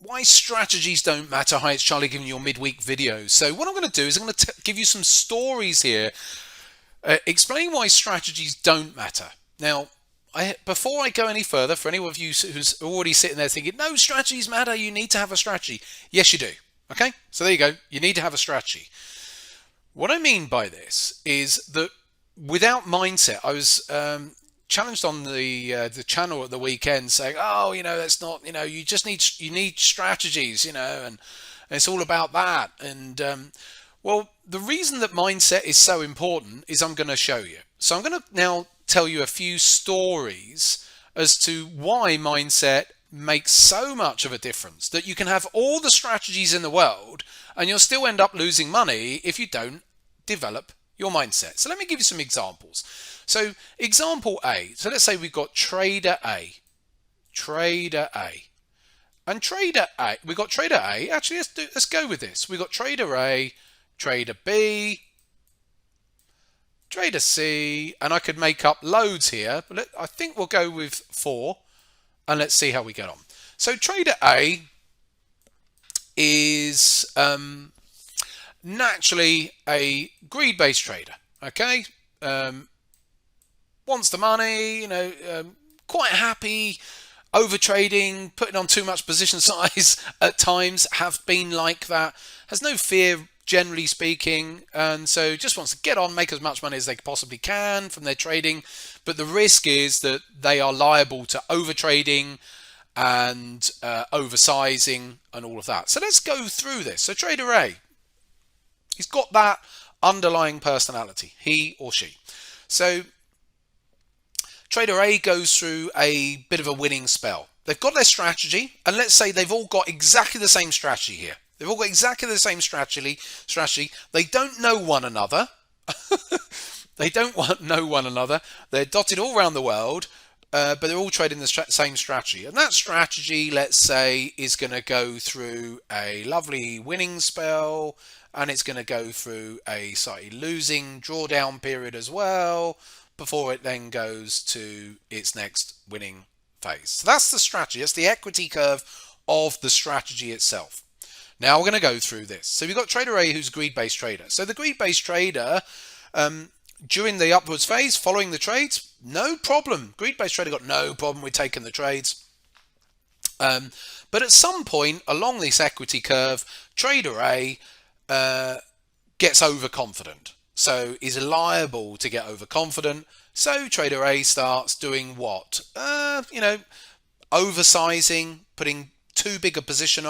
why strategies don't matter. Hi, it's Charlie giving you your midweek video. So what I'm going to do is I'm going to give you some stories here, explaining why strategies don't matter. Now, before I go any further, for any of you who's already sitting there thinking, no, strategies matter, you need to have a strategy. Yes, you do. Okay, so there you go. You need to have a strategy. What I mean by this is that without mindset, I was challenged on the channel at the weekend, saying, "Oh, that's not, you need strategies, and it's all about that." And well, the reason that mindset is so important is I'm going to show you. So I'm going to now tell you a few stories as to why mindset makes so much of a difference, that you can have all the strategies in the world and you'll still end up losing money if you don't develop your mindset. So let me give you some examples. So example A. So let's say we've got trader A. Trader A. And trader A, we've got trader A. Actually, let's go with this. We've got trader A, trader B, trader C, and I could make up loads here, but I think we'll go with 4, and let's see how we get on. So trader A is naturally a greed-based trader. Okay, wants the money, quite happy, over trading, putting on too much position size at times, have been like that, has no fear generally speaking, and so just wants to get on, make as much money as they possibly can from their trading. But the risk is that they are liable to over trading and oversizing and all of that. So let's go through this. So trader A, he's got that underlying personality, he or she. So trader A goes through a bit of a winning spell. They've got their strategy, and let's say they've all got exactly the same strategy here. They've all got exactly the same strategy. They don't know one another. They don't know one another. They're dotted all around the world, but they're all trading the same strategy. And that strategy, let's say, is going to go through a lovely winning spell, and it's going to go through a slightly losing drawdown period as well, before it then goes to its next winning phase. So that's the strategy. That's the equity curve of the strategy itself. Now we're going to go through this. So we've got trader A, who's a greed-based trader. So the greed-based trader, during the upwards phase, following the trades, no problem. Greed-based trader got no problem with taking the trades. But at some point along this equity curve, trader A gets overconfident. So is liable to get overconfident. So trader A starts doing what? Oversizing, putting too big a position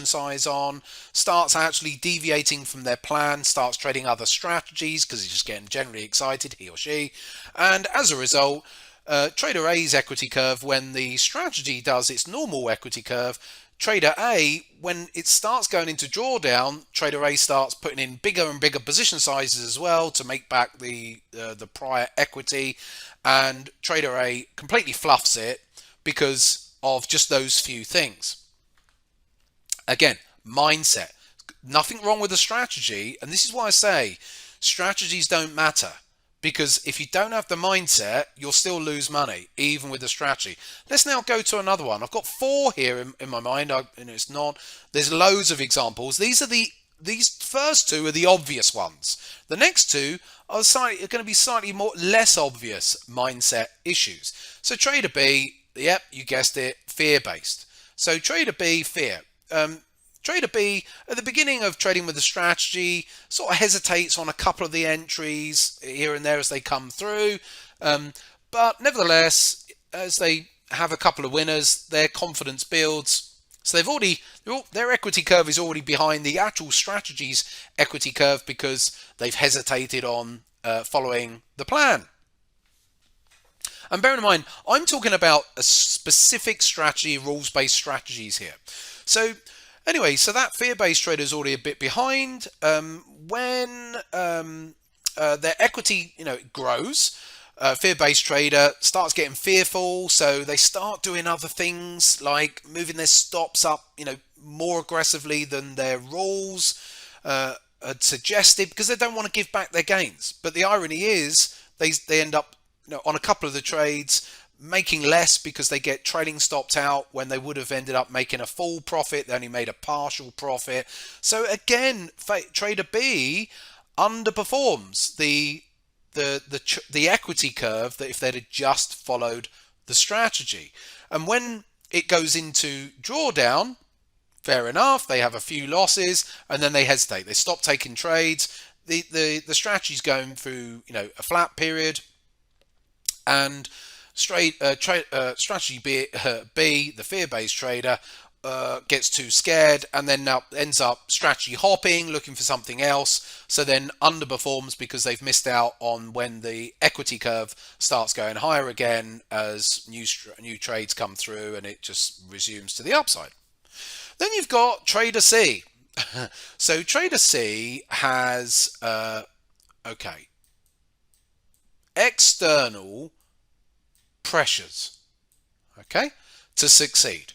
size on, starts actually deviating from their plan, starts trading other strategies because he's just getting generally excited, he or she. And as a result, trader A's equity curve, when the strategy does its normal equity curve, trader A, when it starts going into drawdown, trader A starts putting in bigger and bigger position sizes as well to make back the prior equity, and trader A completely fluffs it because of just those few things. Again, mindset. Nothing wrong with the strategy, and this is why I say strategies don't matter. Because if you don't have the mindset, you'll still lose money, even with the strategy. Let's now go to another one. I've got 4 here in my mind. It's not. There's loads of examples. These first 2 are the obvious ones. The next 2 are going to be slightly less obvious mindset issues. So trader B, yep, you guessed it, fear-based. So trader B, fear. Trader B, at the beginning of trading with the strategy, sort of hesitates on a couple of the entries here and there as they come through. But nevertheless, as they have a couple of winners, their confidence builds. So their equity curve is already behind the actual strategy's equity curve because they've hesitated on following the plan. And bear in mind, I'm talking about a specific strategy, rules-based strategies here. So anyway, so that fear-based trader is already a bit behind. When their equity, grows, fear-based trader starts getting fearful, so they start doing other things like moving their stops up, more aggressively than their rules had suggested, because they don't want to give back their gains. But the irony is, they end up, on a couple of the trades, making less because they get trading stopped out when they would have ended up making a full profit. They only made a partial profit. So again, trader B underperforms the equity curve that if they'd have just followed the strategy. And when it goes into drawdown, fair enough, they have a few losses and then they hesitate. They stop taking trades. The strategy's going through, a flat period, and strategy B, the fear-based trader, gets too scared and then now ends up strategy hopping, looking for something else, so then underperforms because they've missed out on when the equity curve starts going higher again as new trades come through, and it just resumes to the upside. Then you've got trader C. So trader C has external pressures, to succeed.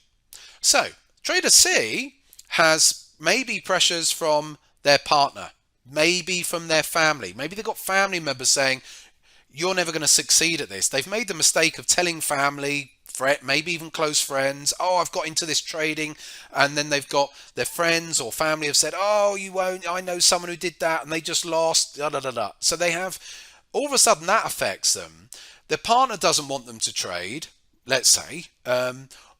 So trader C has maybe pressures from their partner, maybe from their family. Maybe they've got family members saying, you're never going to succeed at this. They've made the mistake of telling family, maybe even close friends, oh, I've got into this trading, and then they've got their friends or family have said, oh, you won't, I know someone who did that and they just lost, da da da da. So they have, all of a sudden that affects them. Their partner doesn't want them to trade, let's say,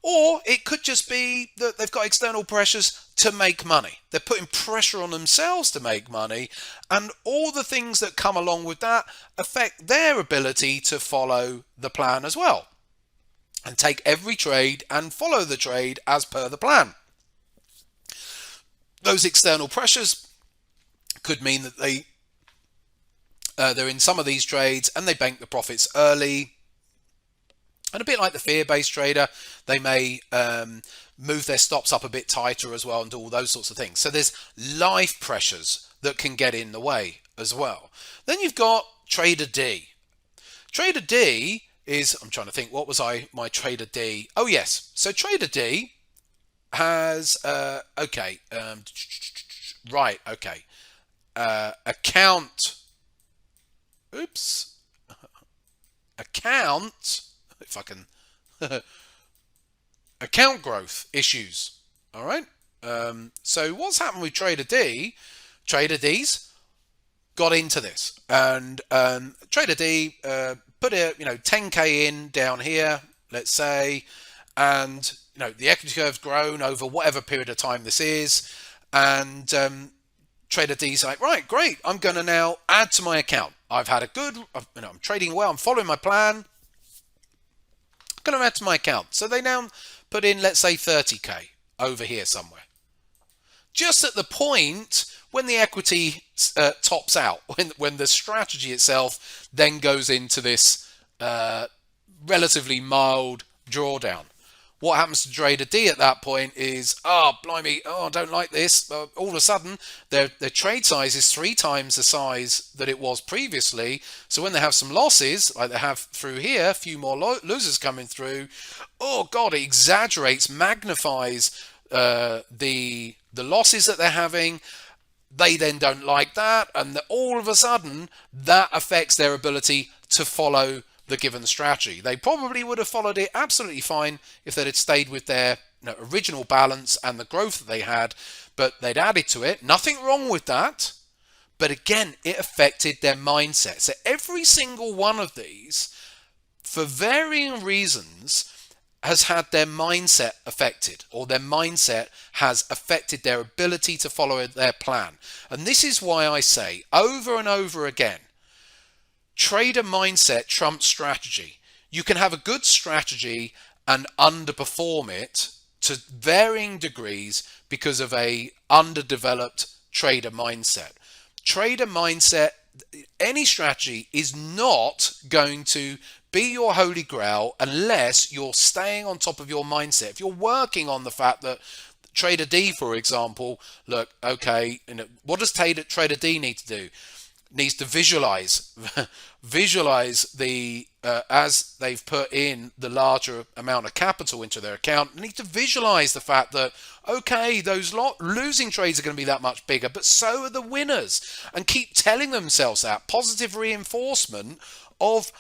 or it could just be that they've got external pressures to make money. They're putting pressure on themselves to make money, and all the things that come along with that affect their ability to follow the plan as well, and take every trade and follow the trade as per the plan. Those external pressures could mean that they're in some of these trades and they bank the profits early. And a bit like the fear-based trader, they may move their stops up a bit tighter as well and do all those sorts of things. So there's life pressures that can get in the way as well. Then you've got trader D. Trader D is, I'm trying to think, what was my trader D? Oh yes, so trader D has account, if I can, account growth issues. All right. So what's happened with trader D? Trader D's got into this, and trader D put a 10k in down here, let's say, and the equity curve's grown over whatever period of time this is, and trader D's like, right, great, I'm going to now add to my account. I've had I'm trading well, I'm following my plan, I'm going to add to my account. So they now put in, let's say, 30k over here somewhere, just at the point when the equity tops out, when the strategy itself then goes into this relatively mild drawdown. What happens to trader D at that point is, oh, blimey, oh, I don't like this. All of a sudden, their trade size is 3 times the size that it was previously. So when they have some losses, like they have through here, a few more losers coming through, oh, God, it exaggerates, magnifies the losses that they're having. They then don't like that, and all of a sudden that affects their ability to follow the given strategy. They probably would have followed it absolutely fine if they'd stayed with their original balance and the growth that they had, but they'd added to it. Nothing wrong with that, but again, it affected their mindset. So every single one of these, for varying reasons, has had their mindset affected, or their mindset has affected their ability to follow their plan. And this is why I say over and over again, trader mindset trumps strategy. You can have a good strategy and underperform it to varying degrees because of a underdeveloped trader mindset. Trader mindset, any strategy is not going to be your holy grail unless you're staying on top of your mindset. If you're working on the fact that trader D, for example, look, okay, what does trader D need to do? Needs to visualize the as they've put in the larger amount of capital into their account, need to visualize the fact that, okay, those losing trades are going to be that much bigger, but so are the winners, and keep telling themselves that positive reinforcement of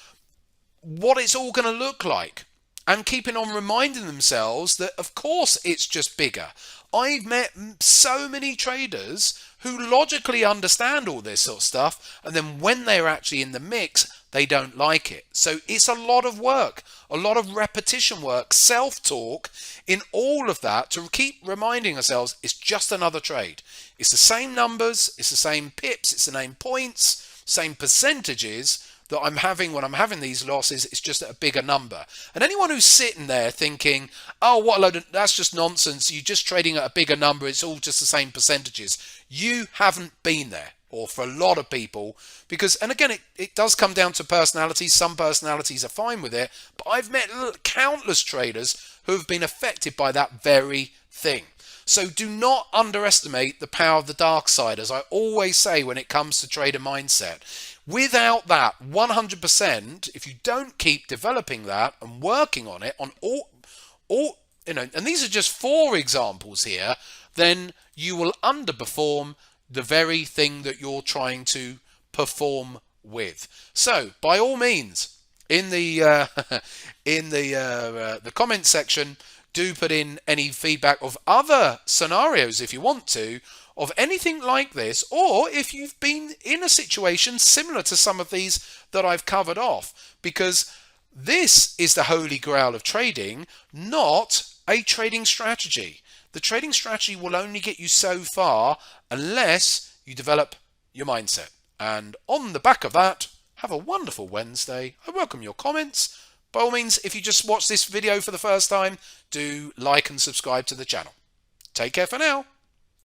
what it's all going to look like, and keeping on reminding themselves that of course it's just bigger. I've met so many traders who logically understand all this sort of stuff, and then when they're actually in the mix, they don't like it. So it's a lot of work, a lot of repetition work, self-talk in all of that to keep reminding ourselves it's just another trade. It's the same numbers, it's the same pips, it's the same points, same percentages that I'm having when I'm having these losses. It's just at a bigger number. And anyone who's sitting there thinking, oh, what a load of, that's just nonsense, you're just trading at a bigger number, it's all just the same percentages, you haven't been there. Or for a lot of people, because, and again, it does come down to personalities. Some personalities are fine with it, but I've met countless traders who have been affected by that very thing. So do not underestimate the power of the dark side, as I always say when it comes to trader mindset. Without that 100%, if you don't keep developing that and working on it on all and these are just 4 examples here, then you will underperform the very thing that you're trying to perform with. So by all means, in the the comment section, do put in any feedback of other scenarios if you want to, of anything like this, or if you've been in a situation similar to some of these that I've covered off, because this is the holy grail of trading, not a trading strategy. The trading strategy will only get you so far unless you develop your mindset. And on the back of that, have a wonderful Wednesday. I welcome your comments. By all means, if you just watched this video for the first time, do like and subscribe to the channel. Take care for now.